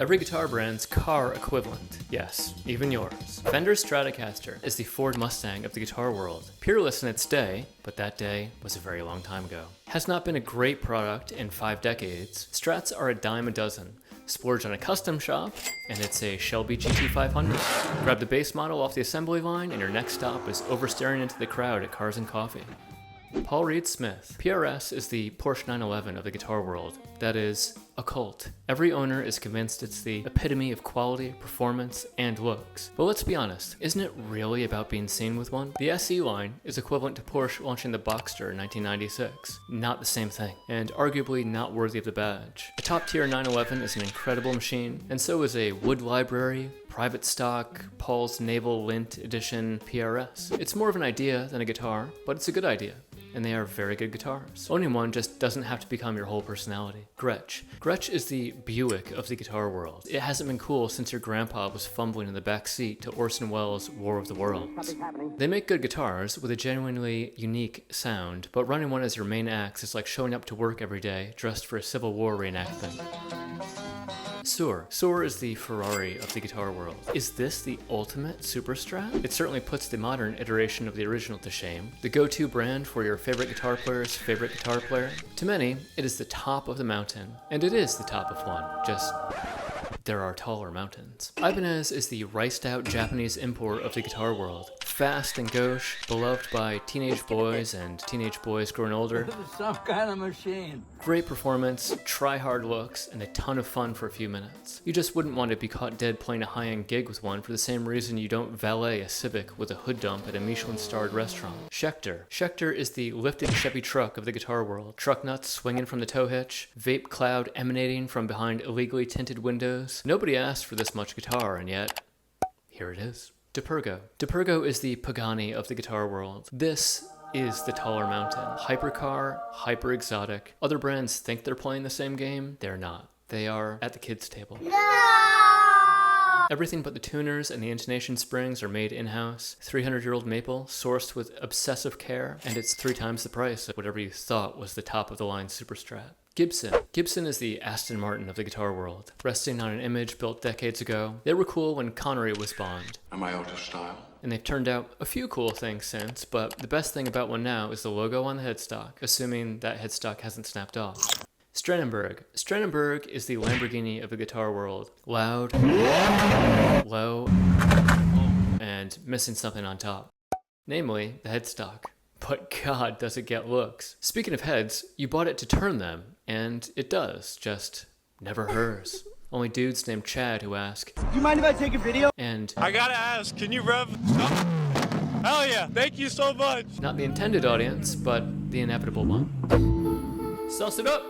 Every guitar brand's car equivalent. Yes, even yours. Fender's Stratocaster is the Ford Mustang of the guitar world. Peerless in its day, but that day was a very long time ago. Has not been a great product in 5 decades. Strats are a dime a dozen. Splurge on a custom shop, and it's a Shelby GT500. Grab the base model off the assembly line, and your next stop is overstaring into the crowd at Cars and Coffee. Paul Reed Smith. PRS is the Porsche 911 of the guitar world. That is, a cult. Every owner is convinced it's the epitome of quality, performance, and looks. But let's be honest, isn't it really about being seen with one? The SE line is equivalent to Porsche launching the Boxster in 1996. Not the same thing, and arguably not worthy of the badge. A top-tier 911 is an incredible machine, and so is a Wood Library, private stock, Paul's Naval Lint Edition PRS. It's more of an idea than a guitar, but it's a good idea. And they are very good guitars. Owning one just doesn't have to become your whole personality. Gretsch. Gretsch is the Buick of the guitar world. It hasn't been cool since your grandpa was fumbling in the back seat to Orson Welles' War of the Worlds. They make good guitars with a genuinely unique sound, but running one as your main axe is like showing up to work every day dressed for a Civil War reenactment. Suhr. Suhr is the Ferrari of the guitar world. Is this the ultimate super Strat? It certainly puts the modern iteration of the original to shame. The go-to brand for your favorite guitar player's favorite guitar player. To many, it is the top of the mountain. And it is the top of one, just there are taller mountains. Ibanez is the riced-out Japanese import of the guitar world. Fast and gauche, beloved by teenage boys and teenage boys growing older. Some kind of machine. Great performance, try-hard looks, and a ton of fun for a few minutes. You just wouldn't want to be caught dead playing a high-end gig with one for the same reason you don't valet a Civic with a hood dump at a Michelin-starred restaurant. Schecter. Schecter is the lifted Chevy truck of the guitar world. Truck nuts swinging from the tow hitch, vape cloud emanating from behind illegally tinted windows. Nobody asked for this much guitar, and yet, here it is. Depergo. Depergo is the Pagani of the guitar world. This is the taller mountain. Hypercar, hyper exotic. Other brands think they're playing the same game. They're not. They are at the kids' table. No! Everything but the tuners and the intonation springs are made in-house. 300-year-old maple, sourced with obsessive care, and it's 3 times the price of whatever you thought was the top-of-the-line Super Strat. Gibson. Gibson is the Aston Martin of the guitar world. Resting on an image built decades ago, they were cool when Connery was Bond. Am I out of style? And they've turned out a few cool things since, but the best thing about one now is the logo on the headstock, assuming that headstock hasn't snapped off. Strannenberg. Strannenberg is the Lamborghini of the guitar world. Loud, low, and missing something on top. Namely, the headstock. But God, does it get looks. Speaking of heads, you bought it to turn them, and it does, just never hers. Only dudes named Chad who ask, Do you mind if I take a video? And I gotta ask, can you rev? Hell yeah, thank you so much. Not the intended audience, but the inevitable one. Sauce it up!